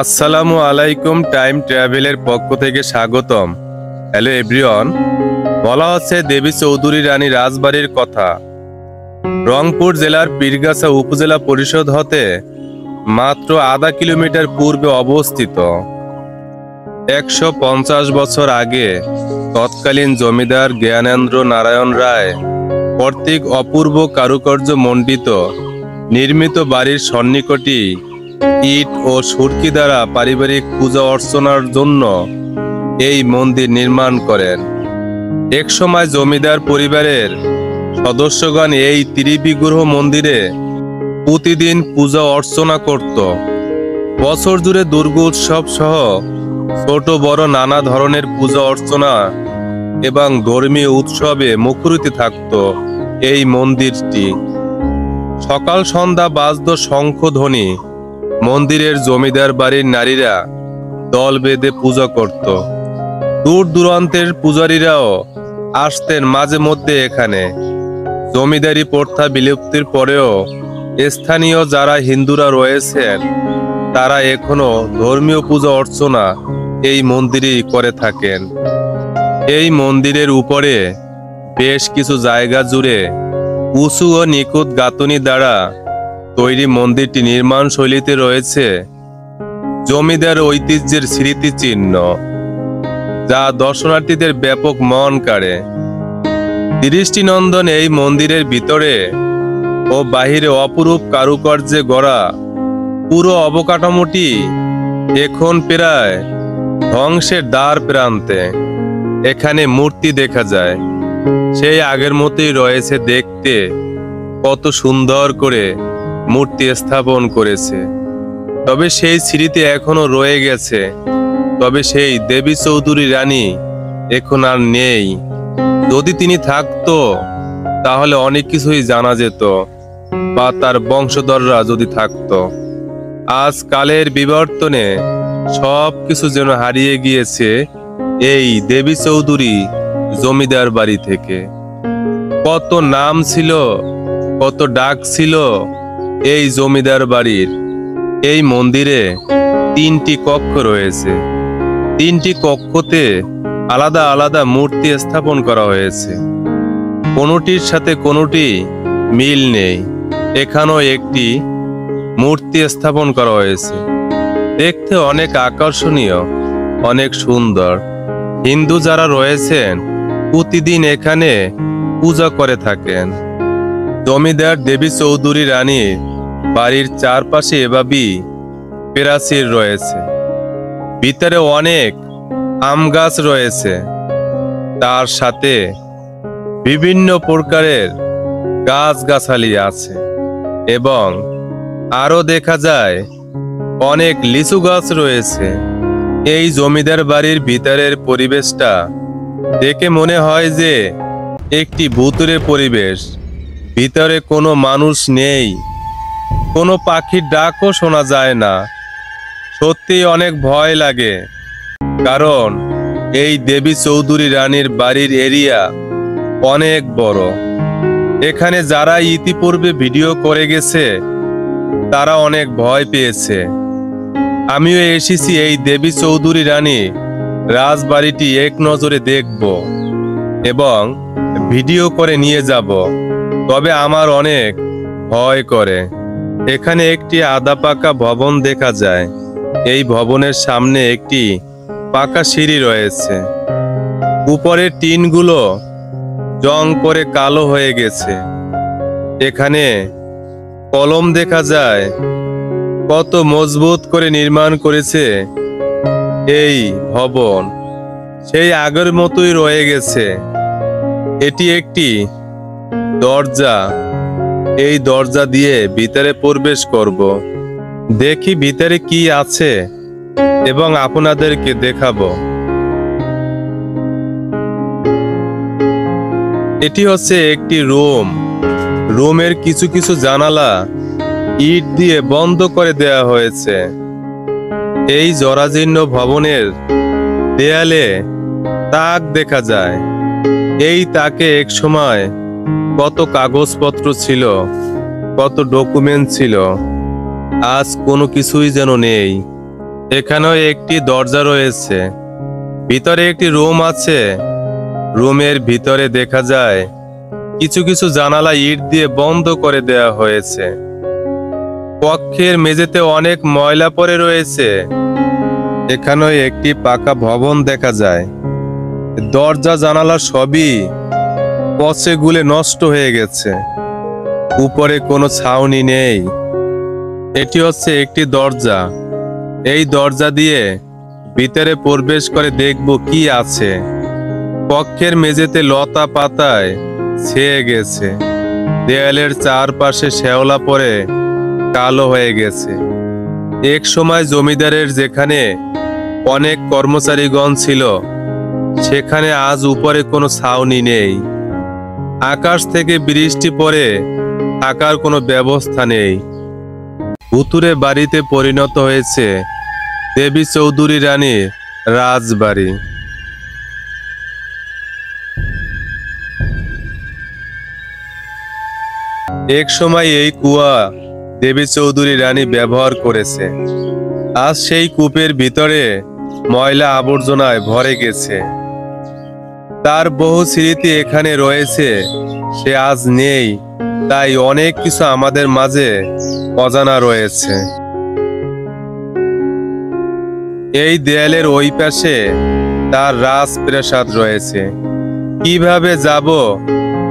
আসসালামু আলাইকুম, টাইম ট্রাভেলের পক্ষ থেকে স্বাগতম। Hello everyone. বলা হচ্ছে দেবী চৌধুরী রানী রাজবাড়ির কথা। রংপুর জেলার পীরগাছা উপজেলা পরিষদ হতে মাত্র আধা কিলোমিটার পূর্বে অবস্থিত। 150 বছর আগে তৎকালীন জমিদার জ্ঞানেন্দ্র নারায়ণ রায় কর্তৃক অপূর্ব কারুকার্য মণ্ডিত নির্মিত বাড়ির সন্নিকটে ইট ও সুরকি দ্বারা পারিবারিক পূজা অর্চনার জন্য এই মন্দির নির্মাণ করেন। একসময় জমিদার পরিবারের সদস্যগণ এই ত্রিবিগ্রহ মন্দিরে প্রতিদিন পূজা অর্চনা করত। বছর জুড়ে দুর্গোৎসব সহ ছোট বড় নানা ধরনের পূজা অর্চনা এবং ধর্মীয় উৎসবে মুখরিত থাকত এই মন্দিরটি। সকাল সন্ধ্যা বাজত শঙ্খধ্বনি। মন্দিরের জমিদার বাড়ির নারীরা দল বেঁধে পূজা করত। দূর দূরান্তের পূজারীরাও আসতেন মাঝে মধ্যে এখানে। জমিদারি প্রথা বিলুপ্তির পরেও স্থানীয় যারা হিন্দুরা রয়েছেন তারা এখনো ধর্মীয় পূজা অর্চনা এই মন্দিরেই করে থাকেন। এই মন্দিরের উপরে বেশ কিছু জায়গা জুড়ে উঁচু ও নিখুঁত গাঁথনি দ্বারা তৈরি মন্দিরটি নির্মাণ শৈলীতে রয়েছে জমিদার ঐতিহ্যের স্মৃতিচিহ্ন, যা দর্শনার্থীদের ব্যাপক মন কাড়ে। দৃষ্টিনন্দন এই মন্দিরের ভিতরে ও বাহিরে অপরূপ কারুকার্যে গড়া পুরো অবকাঠামোটি এখন প্রায় ধ্বংসের দ্বার প্রান্তে। এখানে মূর্তি দেখা যায়, সেই আগের মতোই রয়েছে দেখতে। কত সুন্দর করে মূর্তি স্থাপন করেছে। তবে সেই স্মৃতি এখনো রয়ে গেছে। তবে সেই দেবী চৌধুরী রানী এখন আর নেই। যদি তিনি থাকতো তাহলে অনেক কিছুই জানা যেত, বা তার বংশধররা যদি থাকতো। আজ কালের বিবর্তনে সব কিছু যেন হারিয়ে গিয়েছে এই দেবী চৌধুরী জমিদার বাড়ি থেকে। কত নাম ছিল, কত ডাক ছিল এই জমিদার বাড়ির। এই মন্দিরে 3টি কক্ষ রয়েছে। 3টি কক্ষতে আলাদা আলাদা মূর্তি স্থাপন করা হয়েছে। কোনোটির সাথে কোনোটি মিল নেই। এখানেও একটি মূর্তি স্থাপন করা হয়েছে। দেখতে অনেক আকর্ষণীয়, অনেক সুন্দর। হিন্দু যারা রয়েছেন প্রতিদিন এখানে পূজা করে থাকেন। জমিদার দেবী চৌধুরী রানীর বাড়ির চারপাশে এভাবেই প্রাচীর রয়েছে। ভিতরে অনেক আম গাছ রয়েছে, তার সাথে বিভিন্ন প্রকারের গাছগাছালি আছে এবং আরো দেখা যায় অনেক লিচু গাছ রয়েছে। এই জমিদার বাড়ির ভিতরের পরিবেশটা দেখে মনে হয় যে একটি ভুতুড়ে পরিবেশ। ভিতরে কোনো মানুষ নেই, কোনো পাখির ডাকও শোনা যায় না। সত্যি অনেক ভয় লাগে, কারণ এই দেবী চৌধুরী রানীর বাড়ির এরিয়া অনেক বড়। এখানে যারা ইতিপূর্বে ভিডিও করে গেছে তারা অনেক ভয় পেয়েছে। আমিও এসেছি এই দেবী চৌধুরী রানী রাজবাড়িটি এক নজরে দেখব এবং ভিডিও করে নিয়ে যাব। তবে আমার অনেক ভয় করে। এখানে একটি আধা পাকা ভবন দেখা যায়। এই ভবনের সামনে একটি পাকা সিঁড়ি রয়েছে। উপরের টিনগুলো জং পড়ে কালো হয়ে গেছে। এখানে কলম দেখা যায়। কত মজবুত করে নির্মাণ করেছে এই ভবন, সেই আগের মতোই রয়ে গেছে। এটি একটি দরজা। এই দরজা দিয়ে ভিতরে প্রবেশ করব। দেখি ভিতরে কি আছে এবং আপনাদেরকে দেখাবো। এটি হচ্ছে একটি রুম। রুমের কিছু কিছু জানালা ইট দিয়ে বন্ধ করে দেয়া হয়েছে। এই জরাজীর্ণ ভবনের দেয়ালে তাক দেখা যায়। এই তাকে এক সময় কত কাগজপত্র ছিল, কত ডকুমেন্ট ছিল। আজ কোনো কিছুই যেন নেই। এখানেও একটি দরজা রয়েছে। ভিতরে একটি রুম আছে। রুমের ভিতরে দেখা যায় কিছু কিছু জানালা ইট দিয়ে বন্ধ করে দেওয়া হয়েছে। কক্ষের মেঝেতে অনেক ময়লা পড়ে রয়েছে। এখানেও একটি পাকা ভবন দেখা যায়। দরজা জানালা সবই পচে গুলে নষ্ট হয়ে গেছে। উপরে কোনো ছাউনি নেই। এটি হচ্ছে একটি দরজা। এই দরজা দিয়ে ভিতরে প্রবেশ করে দেখব কি আছে। কক্ষের মেঝেতে লতা পাতায় ছেয়ে গেছে। দেয়ালের চারপাশে শ্যাওলা পড়ে কালো হয়ে গেছে। এক সময় জমিদারের যেখানে অনেক কর্মচারীগণ ছিল, সেখানে আজ উপরে কোনো ছাউনি নেই। আকাশ থেকে বৃষ্টি পড়ে থাকার কোনো ব্যবস্থা নেই। ভুতুরে বাড়িতে পরিণত হয়েছে দেবী চৌধুরী রানীর রাজবাড়ি। এক সময় এই কুয়া দেবী চৌধুরী রানী ব্যবহার করেছে। আজ সেই কূপের ভিতরে ময়লা আবর্জনায় ভরে গেছে। তার বহু স্মৃতি এখানে রয়েছে, সে আজ নেই। তাই অনেক কিছু আমাদের মাঝে অজানা রয়েছে। এই দেয়ালের ওই পাশে তার রাজপ্রাসাদ রয়েছে। কিভাবে যাব?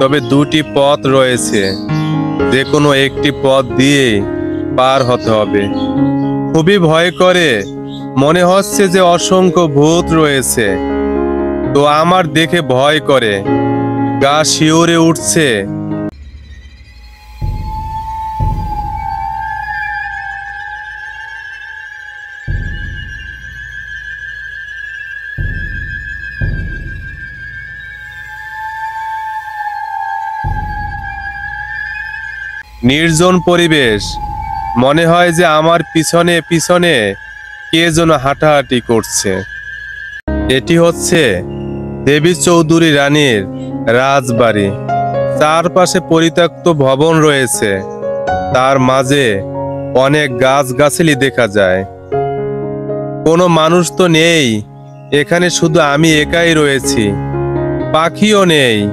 তবে দুটি পথ রয়েছে। যে কোনো একটি পথ দিয়ে পার হতে হবে। খুবই ভয় করে, মনে হচ্ছে যে অসংখ্য ভূত রয়েছে। তো আমার দেখে ভয় করে, গা শিউরে উঠছে। নির্জন পরিবেশ, মনে হয় যে আমার পিছনে পিছনে কে যেন হাঁটাহাঁটি করছে। এটি হচ্ছে দেবী চৌধুরী রানীর রাজবাড়ি। চারপাশে পরিত্যক্ত ভবন রয়েছে। তার মাঝে অনেক গাছগাছালি দেখা যায়। কোনো মানুষ তো নেই এখানে, শুধু আমি একাই রয়েছি। পাখিও নেই,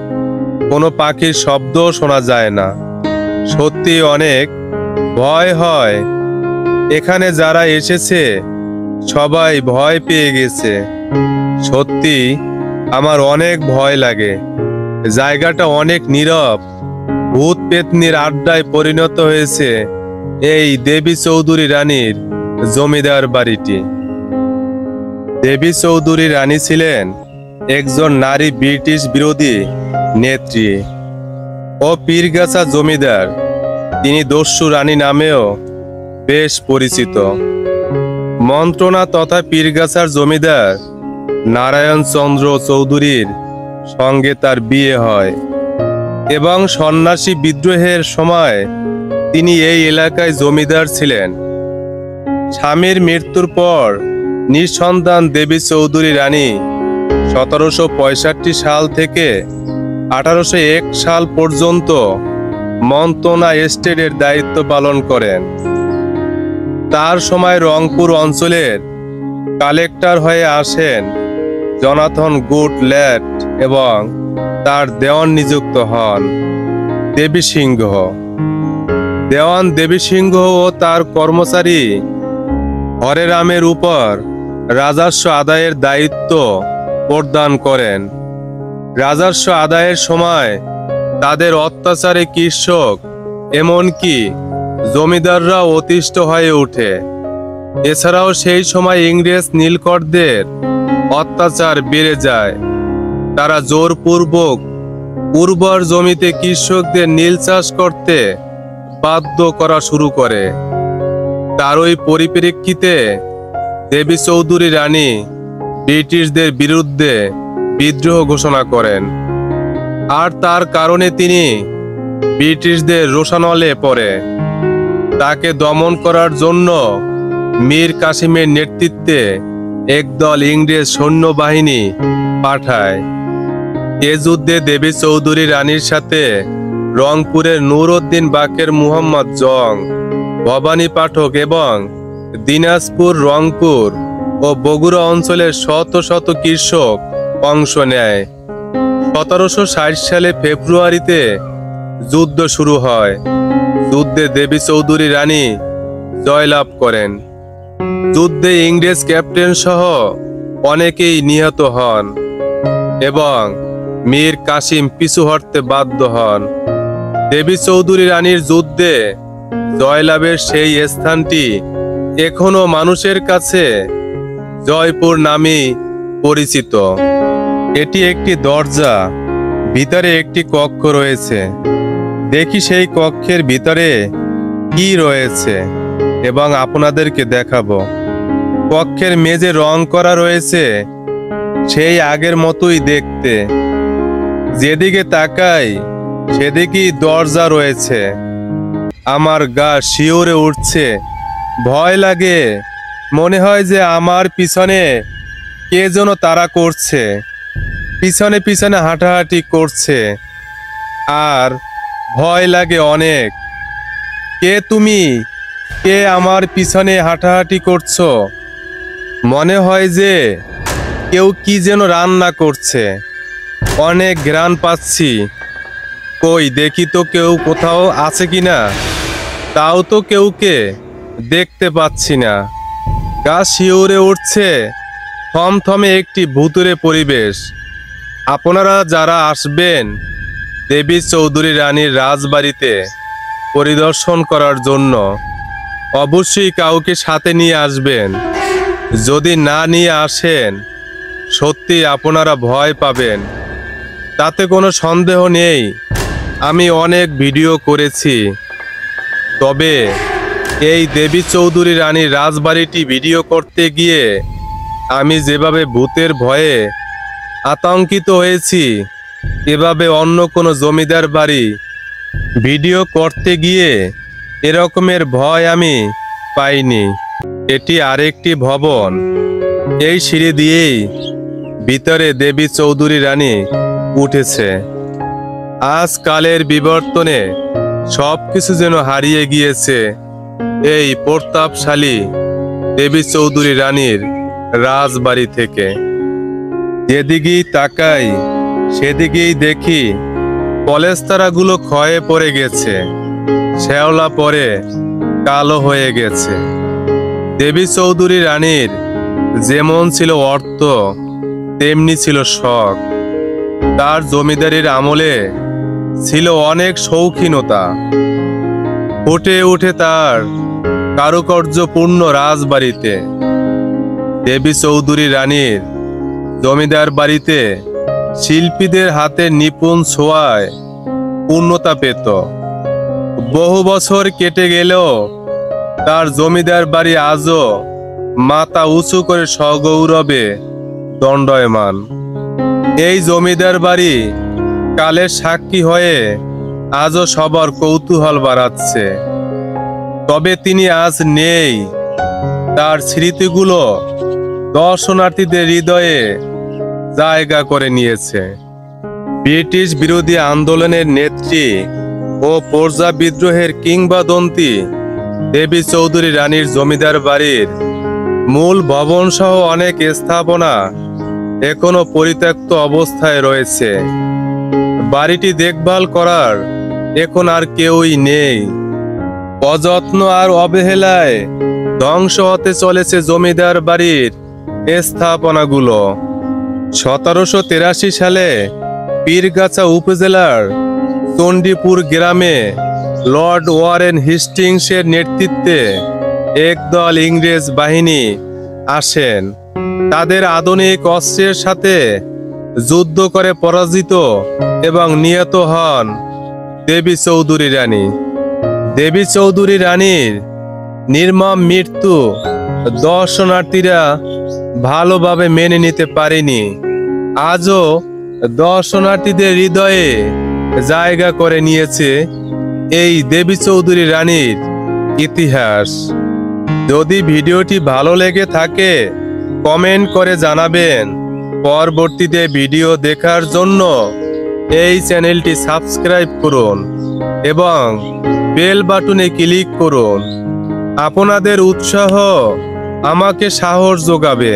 কোনো পাখির শব্দও শোনা যায় না। সত্যি অনেক ভয় হয়। এখানে যারা এসেছে সবাই ভয় পেয়ে গেছে। সত্যি আমার অনেক ভয় লাগে। জায়গাটা অনেক নীরব। ভূত পেতনির আড্ডায় পরিণত হয়েছে এই দেবী চৌধুরী রানীর জমিদার বাড়িটি। দেবী চৌধুরী রানী ছিলেন একজন নারী ব্রিটিশ বিরোধী নেত্রী ও পীরগাছা জমিদার। তিনি দস্যু রানী নামেও বেশ পরিচিত। মন্ত্রণা তথা পীরগাছার জমিদার নারায়ণ চন্দ্র চৌধুরীর সঙ্গে তার বিয়ে হয় এবং সন্ন্যাসী বিদ্রোহের সময় তিনি এই এলাকায় জমিদার ছিলেন। স্বামীর মৃত্যুর পর নিঃসন্তান দেবী চৌধুরী রানী 1765 সাল থেকে 1801 সাল পর্যন্ত মন্ত্রণা এস্টেটের দায়িত্ব পালন করেন। তার সময় রংপুর অঞ্চলের কালেক্টর হয়ে আসেন জনাথন গুডল্যাট এবং তার দেওয়ান নিযুক্ত হন দেবী সিংহ। দেওয়ান দেবী সিংহ ও তার কর্মচারী হরেরামের উপর রাজস্ব আদায়ের দায়িত্ব প্রদান করেন। রাজস্ব আদায়ের সময় তাদের অত্যাচারে কৃষক এমনকি জমিদাররা অতিষ্ঠ হয়ে ওঠে। এছাড়াও সেই সময় ইংরেজ নীলকরদের অত্যাচার বেড়ে যায়। তারা জোরপূর্বক উর্বর জমিতে কৃষকদের নীল চাষ করতে বাধ্য করা শুরু করে। তার ওই পরিপ্রেক্ষিতে দেবী চৌধুরী রানী ব্রিটিশদের বিরুদ্ধে বিদ্রোহ ঘোষণা করেন। আর তার কারণে তিনি ব্রিটিশদের রোষানলে পড়ে। তাকে দমন করার জন্য মীর কাসিমের নেতৃত্বে একদল ইংরেজ সৈন্যবাহিনী পাঠায়। এ যুদ্ধে দেবী চৌধুরী রানীর সাথে রংপুরের নূরউদ্দিন বাকের, মুহাম্মদ জং, ভবানী পাঠক এবং দিনাজপুর, রংপুর ও বগুড়া অঞ্চলের শত শত কৃষক অংশ নেয়। 1760 সালে ফেব্রুয়ারিতে যুদ্ধ শুরু হয়। যুদ্ধে দেবী চৌধুরী রানী জয়লাভ করেন। যুদ্ধে ইংরেজ ক্যাপ্টেন সহ অনেকেই নিহত হন এবং মীর কাসিম পিছু হটতে বাধ্য হন। দেবী চৌধুরী রানীর যুদ্ধে জয়লাভের সেই স্থানটি এখনো মানুষের কাছে জয়পুর নামেই পরিচিত। এটি একটি দরজা, ভিতরে একটি কক্ষ রয়েছে। দেখি সেই কক্ষের ভিতরে কি রয়েছে এবং আপনাদেরকে দেখাবো। কক্ষের মেঝে রং করা রয়েছে সেই আগের মতোই দেখতে। যেদিকে তাকাই সেদিকেই দরজা রয়েছে। আমার গা শিউরে উঠছে, ভয় লাগে। মনে হয় যে আমার পিছনে কে যেন তাড়া করছে, পিছনে পিছনে হাঁটাহাঁটি করছে, আর ভয় লাগে অনেক। কে তুমি? কে আমার পিছনে হাঁটাহাঁটি করছো? মনে হয় যে কেউ কি যেন রান্না করছে। অনেক ঘ্রাণ পাচ্ছি। কই দেখি তো কেউ কোথাও আছে কিনা। তাও তো কেউকে দেখতে পাচ্ছি না। গা শিউরে উঠছে। থমথমে একটি ভুতুড়ে পরিবেশ। আপনারা যারা আসবেন দেবী চৌধুরী রানীর রাজবাড়িতে পরিদর্শন করার জন্য, অবশ্যই কাউকে সাথে নিয়ে আসবেন। যদি না নিয়ে আসেন সত্যি আপনারা ভয় পাবেন, তাতে কোনো সন্দেহ নেই। আমি অনেক ভিডিও করেছি, তবে এই দেবী চৌধুরী রানীর রাজবাড়িটি ভিডিও করতে গিয়ে আমি যেভাবে ভূতের ভয়ে আতঙ্কিত হয়েছি, এভাবে অন্য কোনো জমিদার বাড়ি ভিডিও করতে গিয়ে এরকমের ভয় আমি পাইনি। এটি আরেকটি ভবন। এই সিঁড়ি দিয়েই ভিতরে দেবী চৌধুরী রানী উঠেছে। আজকালের বিবর্তনে সবকিছু যেন হারিয়ে গিয়েছে এই প্রতাপশালী দেবী চৌধুরী রানীর রাজবাড়ি থেকে। যেদিকেই তাকাই সেদিকেই দেখি পলেস্তারাগুলো ক্ষয়ে পড়ে গেছে, শ্যাওলা পড়ে কালো হয়ে গেছে। দেবী চৌধুরী রানীর যেমন ছিল অর্থ, তেমনি ছিল শখ। তার জমিদারির আমলে ছিল অনেক শৌখিনতা। ফুটে উঠে তার কারুকার্যপূর্ণ রাজবাড়িতে। দেবী চৌধুরী রানীর জমিদার বাড়িতে শিল্পীদের হাতে নিপুণ ছোঁয়ায় পূর্ণতা পেত। বহু বছর কেটে গেলেও তার জমিদার বাড়ি আজও মাথা উঁচু করে সগৌরবে দণ্ডায়মান। এই জমিদার বাড়ি কালের সাক্ষী হয়ে আজও সবার কৌতূহল বাড়াচ্ছে। তবে তিনি আজ নেই। তার স্মৃতিগুলো দর্শনার্থীদের হৃদয়ে জায়গা করে নিয়েছে। ব্রিটিশ বিরোধী আন্দোলনের নেত্রী ও প্রজা বিদ্রোহের কিংবদন্তি দেবী চৌধুরী রানীর জমিদার বাড়ির মূল ভবন সহ অনেক স্থাপনা এখনো পরিত্যক্ত অবস্থায় রয়েছে। বাড়িটি দেখভাল করার এখন আর কেউই নেই। অযত্ন আর অবহেলায় ধ্বংস হতে চলেছে জমিদার বাড়ির স্থাপনাগুলো। 1783 সালে পীরগাছা উপজেলার চণ্ডীপুর গ্রামে লর্ড ওয়ারেন হেস্টিংসের নেতৃত্বে একদল ইংরেজ বাহিনী আসেন। তাদের আধুনিক অস্ত্রের সাথে যুদ্ধ করে পরাজিত এবং নিহত হন দেবী চৌধুরী রানী। দেবী চৌধুরী রানীর নির্মম মৃত্যু দর্শনার্থীরা ভালোভাবে মেনে নিতে পারেনি। আজও দর্শনার্থীদের হৃদয়ে জায়গা করে নিয়েছে এই দেবী চৌধুরী রানীর ইতিহাস। যদি ভিডিওটি ভালো লেগে থাকে কমেন্ট করে জানাবেন। পরবর্তীতে ভিডিও দেখার জন্য এই চ্যানেলটি সাবস্ক্রাইব করুন এবং বেল বাটনে ক্লিক করুন। আপনাদের উৎসাহ আমাকে সাহস যোগাবে।